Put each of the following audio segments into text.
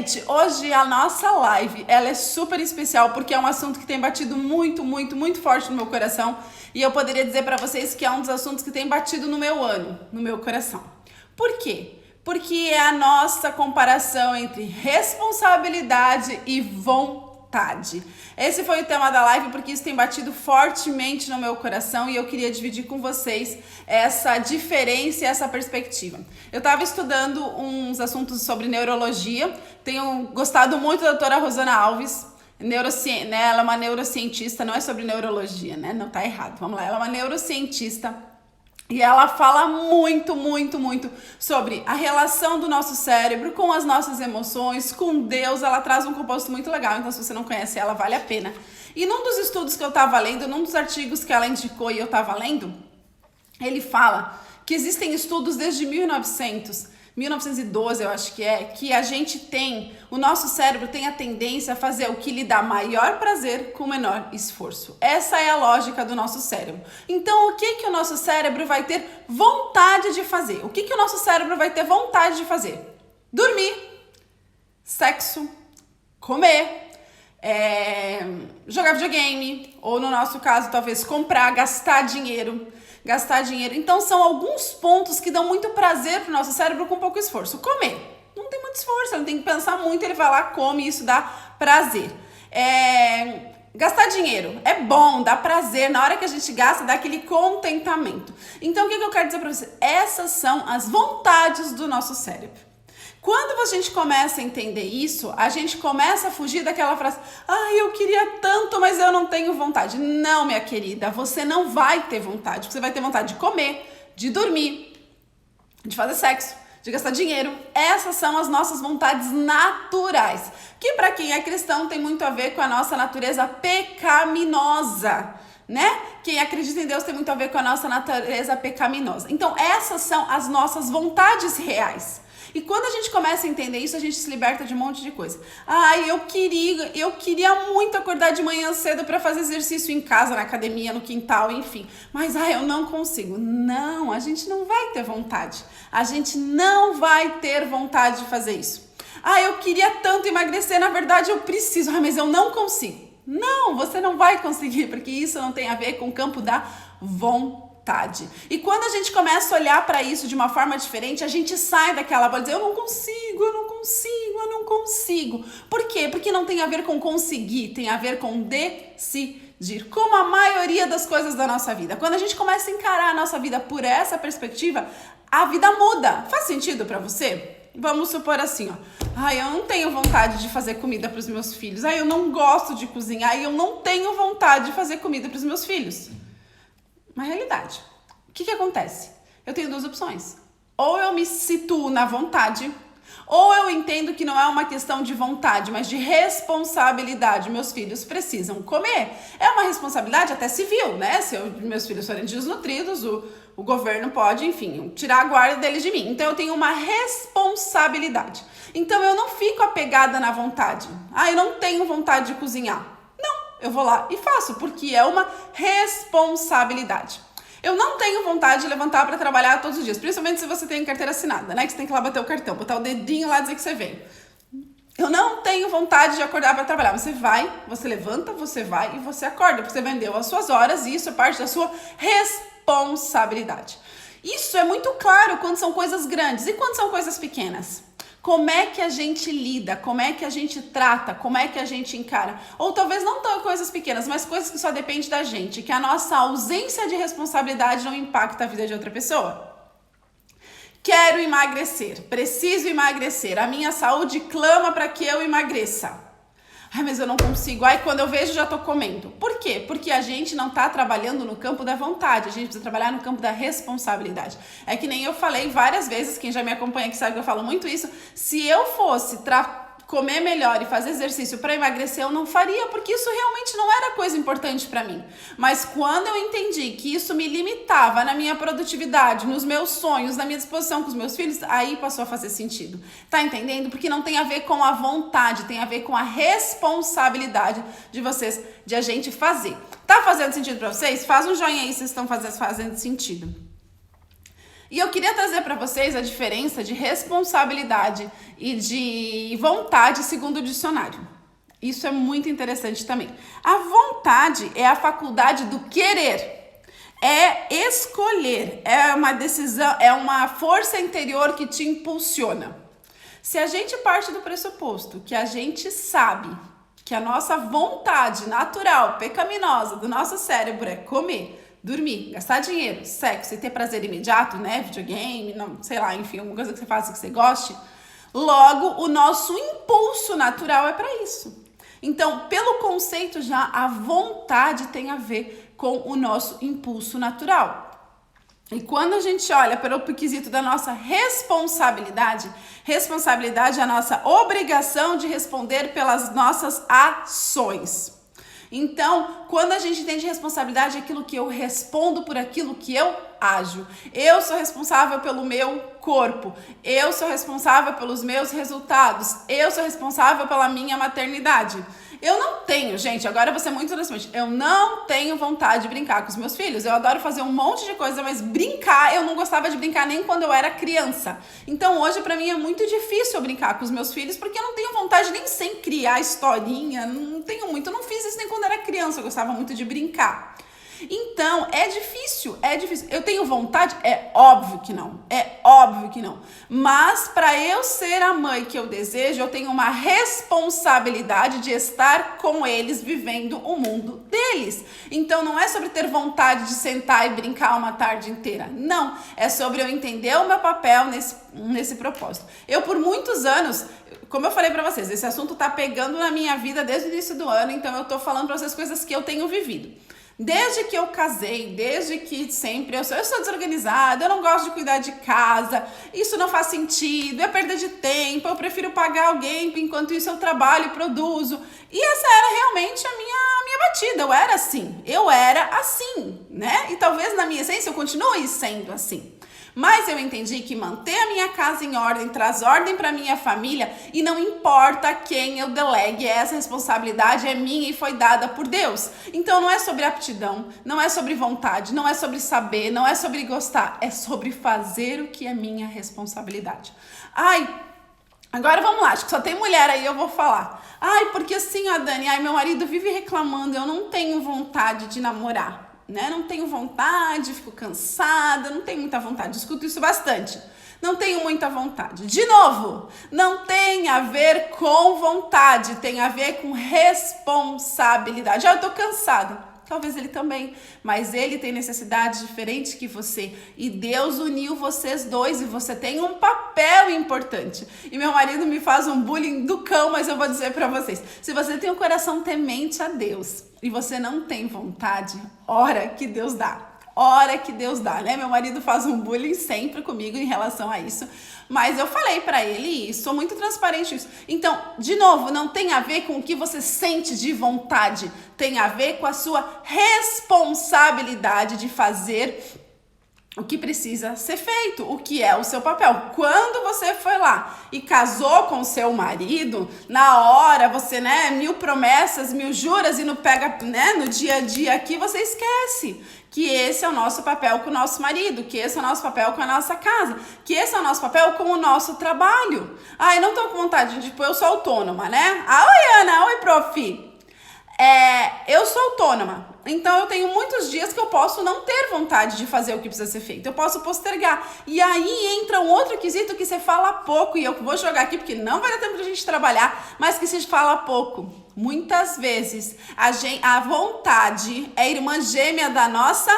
Gente, hoje a nossa live, ela é super especial porque é um assunto que tem batido muito forte no meu coração e eu poderia dizer para vocês que é um dos assuntos que tem batido no meu ano, no meu coração. Por quê? Porque é a nossa comparação entre responsabilidade e vontade. Esse foi o tema da live porque isso tem batido fortemente no meu coração e eu queria dividir com vocês essa diferença e essa perspectiva. Eu estava estudando uns assuntos sobre neurologia, tenho gostado muito da doutora Rosana Alves, ela é uma neurocientista, não é sobre neurologia, né? Não tá errado, vamos lá, ela é uma neurocientista. E ela fala muito sobre a relação do nosso cérebro com as nossas emoções, com Deus. Ela traz um composto muito legal, então se você não conhece ela, vale a pena. E num dos estudos que eu tava lendo, num dos artigos que ela indicou e eu tava lendo, ele fala que existem estudos desde 1912, eu acho que a gente tem, o nosso cérebro tem a tendência a fazer o que lhe dá maior prazer com menor esforço. Essa é a lógica do nosso cérebro. Então, o que o nosso cérebro vai ter vontade de fazer? O que o nosso cérebro vai ter vontade de fazer? Dormir, sexo, comer, jogar videogame, ou no nosso caso, talvez comprar, gastar dinheiro. Então são alguns pontos que dão muito prazer pro nosso cérebro com pouco esforço. Comer, não tem muito esforço, ele tem que pensar muito, ele vai lá, come, isso dá prazer. Gastar dinheiro é bom, dá prazer, na hora que a gente gasta dá aquele contentamento. Então o que eu quero dizer pra você? Essas são as vontades do nosso cérebro. Quando a gente começa a entender isso, a gente começa a fugir daquela frase: eu queria tanto, mas eu não tenho vontade. Não, minha querida, você não vai ter vontade. Você vai ter vontade de comer, de dormir, de fazer sexo, de gastar dinheiro. Essas são as nossas vontades naturais, que para quem é cristão tem muito a ver com a nossa natureza pecaminosa, né? Quem acredita em Deus tem muito a ver com a nossa natureza pecaminosa. Então, essas são as nossas vontades reais. E quando a gente começa a entender isso, a gente se liberta de um monte de coisa. Eu queria muito acordar de manhã cedo para fazer exercício em casa, na academia, no quintal, enfim. Mas, eu não consigo. Não, a gente não vai ter vontade. A gente não vai ter vontade de fazer isso. Eu queria tanto emagrecer, na verdade eu preciso. Mas eu não consigo. Não, você não vai conseguir, porque isso não tem a ver com o campo da vontade. E quando a gente começa a olhar para isso de uma forma diferente, a gente sai daquela bolha de dizer: eu não consigo. Por quê? Porque não tem a ver com conseguir, tem a ver com decidir, como a maioria das coisas da nossa vida. Quando a gente começa a encarar a nossa vida por essa perspectiva, a vida muda. Faz sentido para você? Vamos supor assim, eu não tenho vontade de fazer comida para os meus filhos. Eu não gosto de cozinhar e eu não tenho vontade de fazer comida para os meus filhos. Uma realidade. O que acontece? Eu tenho duas opções. Ou eu me situo na vontade, ou eu entendo que não é uma questão de vontade, mas de responsabilidade. Meus filhos precisam comer. É uma responsabilidade até civil, né? Se meus filhos forem desnutridos, o governo pode, enfim, tirar a guarda deles de mim. Então eu tenho uma responsabilidade. Então eu não fico apegada na vontade. Eu não tenho vontade de cozinhar. Eu vou lá e faço, porque é uma responsabilidade. Eu não tenho vontade de levantar para trabalhar todos os dias, principalmente se você tem carteira assinada, né? Que você tem que ir lá bater o cartão, botar o dedinho lá e dizer que você veio. Eu não tenho vontade de acordar para trabalhar. Você vai, você levanta, você vai e você acorda, porque você vendeu as suas horas e isso é parte da sua responsabilidade. Isso é muito claro quando são coisas grandes e quando são coisas pequenas. Como é que a gente lida, como é que a gente trata, como é que a gente encara? Ou talvez não tão coisas pequenas, mas coisas que só dependem da gente, que a nossa ausência de responsabilidade não impacta a vida de outra pessoa. Quero emagrecer, preciso emagrecer, a minha saúde clama para que eu emagreça. Mas eu não consigo. Quando eu vejo, já tô comendo. Por quê? Porque a gente não tá trabalhando no campo da vontade. A gente precisa trabalhar no campo da responsabilidade. É que nem eu falei várias vezes, quem já me acompanha aqui sabe que eu falo muito isso. Se eu fosse comer melhor e fazer exercício para emagrecer, eu não faria, porque isso realmente não era coisa importante para mim. Mas quando eu entendi que isso me limitava na minha produtividade, nos meus sonhos, na minha disposição com os meus filhos, aí passou a fazer sentido. Tá entendendo? Porque não tem a ver com a vontade, tem a ver com a responsabilidade de a gente fazer. Tá fazendo sentido para vocês? Faz um joinha aí se estão fazendo sentido. E eu queria trazer para vocês a diferença de responsabilidade e de vontade segundo o dicionário. Isso é muito interessante também. A vontade é a faculdade do querer, é escolher, é uma decisão, é uma força interior que te impulsiona. Se a gente parte do pressuposto que a gente sabe que a nossa vontade natural, pecaminosa do nosso cérebro é comer, dormir, gastar dinheiro, sexo e ter prazer imediato, né? Videogame, não, sei lá, enfim, alguma coisa que você faça que você goste. Logo, o nosso impulso natural é para isso. Então, pelo conceito já, a vontade tem a ver com o nosso impulso natural. E quando a gente olha pelo quesito da nossa responsabilidade, responsabilidade é a nossa obrigação de responder pelas nossas ações. Então, quando a gente entende responsabilidade, é aquilo que eu respondo por aquilo que eu ajo. Eu sou responsável pelo meu corpo. Eu sou responsável pelos meus resultados. Eu sou responsável pela minha maternidade. Eu não tenho, gente, agora eu vou ser muito transparente, eu não tenho vontade de brincar com os meus filhos. Eu adoro fazer um monte de coisa, mas brincar, eu não gostava de brincar nem quando eu era criança. Então hoje pra mim é muito difícil eu brincar com os meus filhos, porque eu não tenho vontade nem sem criar historinha, não tenho muito, eu não fiz isso nem quando era criança, eu gostava muito de brincar. Então, é difícil. Eu tenho vontade? É óbvio que não. Mas para eu ser a mãe que eu desejo, eu tenho uma responsabilidade de estar com eles, vivendo o mundo deles. Então, não é sobre ter vontade de sentar e brincar uma tarde inteira. Não. É sobre eu entender o meu papel nesse propósito. Eu, por muitos anos, como eu falei pra vocês, esse assunto tá pegando na minha vida desde o início do ano, então eu tô falando pra vocês coisas que eu tenho vivido. Desde que eu casei, desde que sempre eu sou desorganizada, eu não gosto de cuidar de casa, isso não faz sentido, é perda de tempo, eu prefiro pagar alguém, enquanto isso eu trabalho e produzo. E essa era realmente a minha batida, eu era assim, né? E talvez na minha essência eu continue sendo assim. Mas eu entendi que manter a minha casa em ordem traz ordem para minha família e não importa quem eu delegue, essa responsabilidade é minha e foi dada por Deus. Então não é sobre aptidão, não é sobre vontade, não é sobre saber, não é sobre gostar, é sobre fazer o que é minha responsabilidade. Agora vamos lá, acho que só tem mulher aí, eu vou falar. Porque assim, Dani, meu marido vive reclamando, eu não tenho vontade de namorar. Né? Não tenho vontade, fico cansada, não tenho muita vontade, escuto isso bastante. Não tenho muita vontade. De novo, não tem a ver com vontade, tem a ver com responsabilidade. Eu tô cansada. Talvez ele também, mas ele tem necessidades diferentes que você. E Deus uniu vocês dois e você tem um papel importante. E meu marido me faz um bullying do cão, mas eu vou dizer pra vocês. Se você tem um coração temente a Deus e você não tem vontade, ora que Deus dá. Né? Meu marido faz um bullying sempre comigo em relação a isso, mas eu falei pra ele e sou muito transparente nisso. Então, de novo, não tem a ver com o que você sente de vontade, tem a ver com a sua responsabilidade de fazer o que precisa ser feito, o que é o seu papel. Quando você foi lá e casou com seu marido, na hora você, 1000 promessas, 1000 juras e não pega, no dia a dia aqui, você esquece que esse é o nosso papel com o nosso marido, que esse é o nosso papel com a nossa casa, que esse é o nosso papel com o nosso trabalho. Eu não tô com vontade, eu sou autônoma, né? Oi, Ana, oi, prof. Eu sou autônoma, então eu tenho muitos dias que eu posso não ter vontade de fazer o que precisa ser feito, eu posso postergar, e aí entra um outro quesito que você fala pouco, e eu vou jogar aqui porque não vai dar tempo de a gente trabalhar, mas que se fala pouco. Muitas vezes a vontade é irmã gêmea da nossa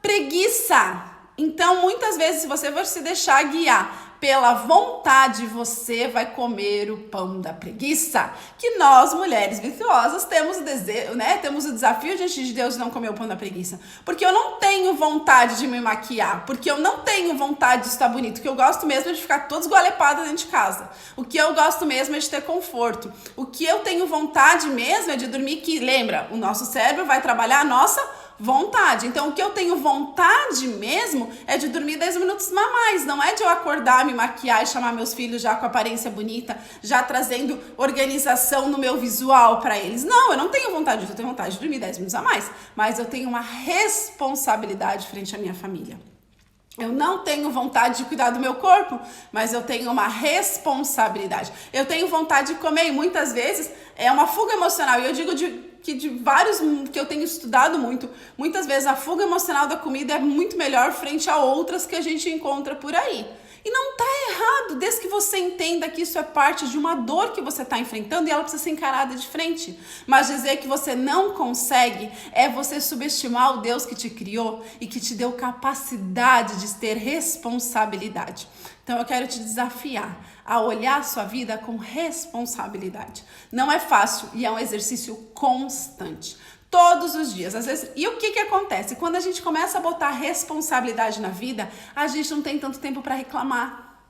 preguiça, então muitas vezes se você for se deixar guiar pela vontade, você vai comer o pão da preguiça. Que nós, mulheres virtuosas, temos o desejo, temos o desafio diante de Deus de não comer o pão da preguiça. Porque eu não tenho vontade de me maquiar, porque eu não tenho vontade de estar bonito, o que eu gosto mesmo é de ficar toda esgualepada dentro de casa. O que eu gosto mesmo é de ter conforto. O que eu tenho vontade mesmo é de dormir, que lembra, o nosso cérebro vai trabalhar a nossa vontade. Então, o que eu tenho vontade mesmo é de dormir 10 minutos a mais. Não é de eu acordar, me maquiar e chamar meus filhos já com aparência bonita, já trazendo organização no meu visual para eles. Não, eu não tenho vontade disso. Eu tenho vontade de dormir 10 minutos a mais. Mas eu tenho uma responsabilidade frente à minha família. Eu não tenho vontade de cuidar do meu corpo, mas eu tenho uma responsabilidade. Eu tenho vontade de comer e muitas vezes é uma fuga emocional. E eu digo que de vários que eu tenho estudado muito, muitas vezes a fuga emocional da comida é muito melhor frente a outras que a gente encontra por aí. E não tá errado, desde que você entenda que isso é parte de uma dor que você está enfrentando e ela precisa ser encarada de frente. Mas dizer que você não consegue é você subestimar o Deus que te criou e que te deu capacidade de ter responsabilidade. Então eu quero te desafiar a olhar a sua vida com responsabilidade. Não é fácil e é um exercício constante. Todos os dias, às vezes. E o que acontece? Quando a gente começa a botar responsabilidade na vida, a gente não tem tanto tempo para reclamar.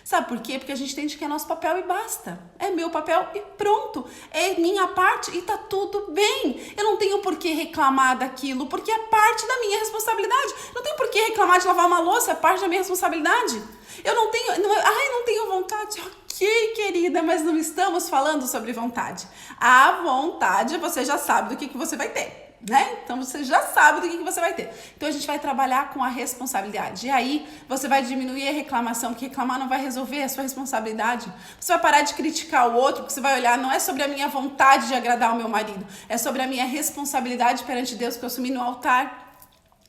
Sabe por quê? Porque a gente entende que é nosso papel e basta. É meu papel e pronto. É minha parte e tá tudo bem. Eu não tenho por que reclamar daquilo, porque é parte da minha responsabilidade. Não tenho por que reclamar de lavar uma louça, é parte da minha responsabilidade. Eu não tenho vontade. Ok, querida, mas não estamos falando sobre vontade. A vontade, você já sabe do que você vai ter, né? Então você já sabe do que você vai ter. Então a gente vai trabalhar com a responsabilidade. E aí você vai diminuir a reclamação, porque reclamar não vai resolver a sua responsabilidade. Você vai parar de criticar o outro, porque você vai olhar, não é sobre a minha vontade de agradar o meu marido, é sobre a minha responsabilidade perante Deus que eu assumi no altar.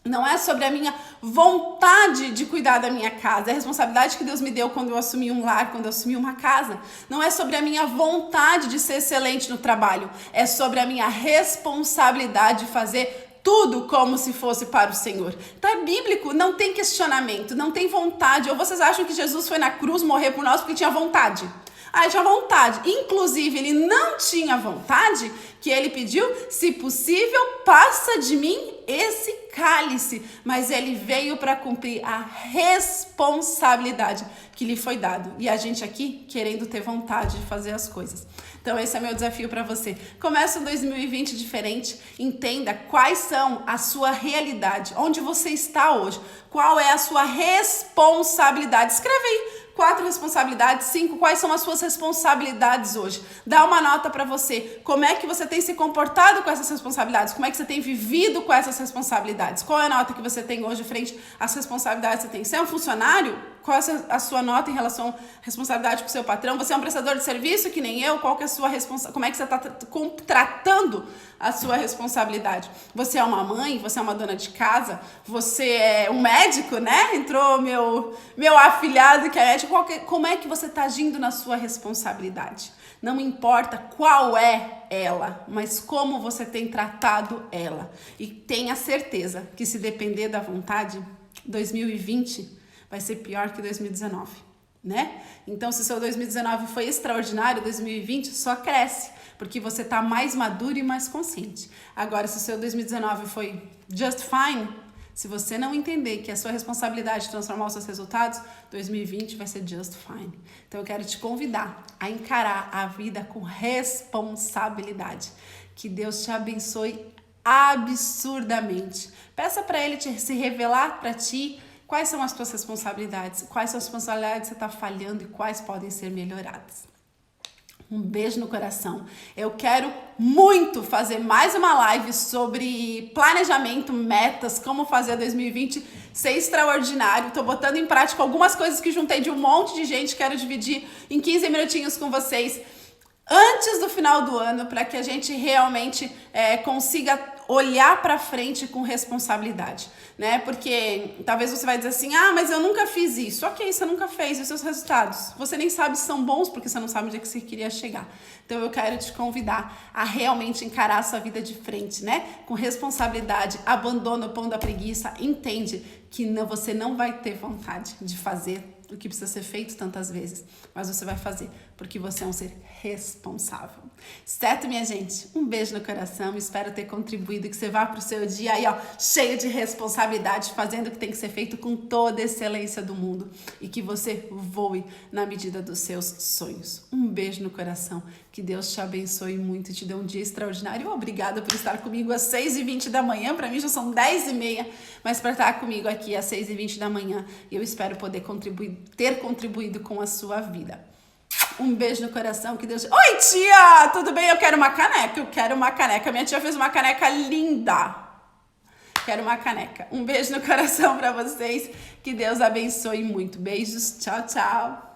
Não é sobre a minha vontade de cuidar da minha casa. É a responsabilidade que Deus me deu quando eu assumi um lar, quando eu assumi uma casa. Não é sobre a minha vontade de ser excelente no trabalho. É sobre a minha responsabilidade de fazer tudo como se fosse para o Senhor. Então é bíblico, não tem questionamento, não tem vontade. Ou vocês acham que Jesus foi na cruz morrer por nós porque tinha vontade? Ele tinha vontade. Inclusive, ele não tinha vontade, que ele pediu, se possível, passa de mim esse cálice. Mas ele veio para cumprir a responsabilidade que lhe foi dado. E a gente aqui querendo ter vontade de fazer as coisas. Então esse é meu desafio para você. Começa um 2020 diferente. Entenda quais são a sua realidade. Onde você está hoje. Qual é a sua responsabilidade. Escreve aí. 4 responsabilidades, 5, quais são as suas responsabilidades hoje? Dá uma nota para você. Como é que você tem se comportado com essas responsabilidades? Como é que você tem vivido com essas responsabilidades? Qual é a nota que você tem hoje frente às responsabilidades que você tem? Você é um funcionário? Qual é a sua nota em relação à responsabilidade com o seu patrão? Você é um prestador de serviço que nem eu? Qual que é a sua responsabilidade? Como é que você está tratando a sua responsabilidade? Você é uma mãe? Você é uma dona de casa? Você é um médico, né? Entrou meu afilhado que é médico. Como é que você está agindo na sua responsabilidade? Não importa qual é ela, mas como você tem tratado ela. E tenha certeza que se depender da vontade, 2020 vai ser pior que 2019, né? Então, se o seu 2019 foi extraordinário, 2020 só cresce, porque você está mais maduro e mais consciente. Agora, se o seu 2019 foi just fine, se você não entender que é a sua responsabilidade de transformar os seus resultados, 2020 vai ser just fine. Então, eu quero te convidar a encarar a vida com responsabilidade. Que Deus te abençoe absurdamente. Peça para Ele se revelar para ti. Quais são as tuas responsabilidades? Quais são as responsabilidades que você está falhando e quais podem ser melhoradas? Um beijo no coração. Eu quero muito fazer mais uma live sobre planejamento, metas, como fazer 2020 ser extraordinário. Estou botando em prática algumas coisas que juntei de um monte de gente. Quero dividir em 15 minutinhos com vocês antes do final do ano, para que a gente realmente consiga olhar para frente com responsabilidade, né? Porque talvez você vai dizer assim, mas eu nunca fiz isso. Ok, você nunca fez, e os seus resultados? Você nem sabe se são bons, porque você não sabe onde é que você queria chegar. Então eu quero te convidar a realmente encarar a sua vida de frente, né? Com responsabilidade, abandona o pão da preguiça, entende que você não vai ter vontade de fazer o que precisa ser feito tantas vezes, mas você vai fazer, porque você é um ser responsável. Certo, minha gente? Um beijo no coração, espero ter contribuído, que você vá pro seu dia aí, cheio de responsabilidade, fazendo o que tem que ser feito com toda a excelência do mundo e que você voe na medida dos seus sonhos. Um beijo no coração, que Deus te abençoe muito e te dê um dia extraordinário. Obrigada por estar comigo às 6h20 da manhã, para mim já são 10h30, mas para estar comigo aqui às 6h20 da manhã, eu espero poder ter contribuído com a sua vida. Um beijo no coração, que Deus... Oi, tia! Tudo bem? Eu quero uma caneca. Minha tia fez uma caneca linda. Quero uma caneca. Um beijo no coração pra vocês. Que Deus abençoe muito. Beijos. Tchau, tchau.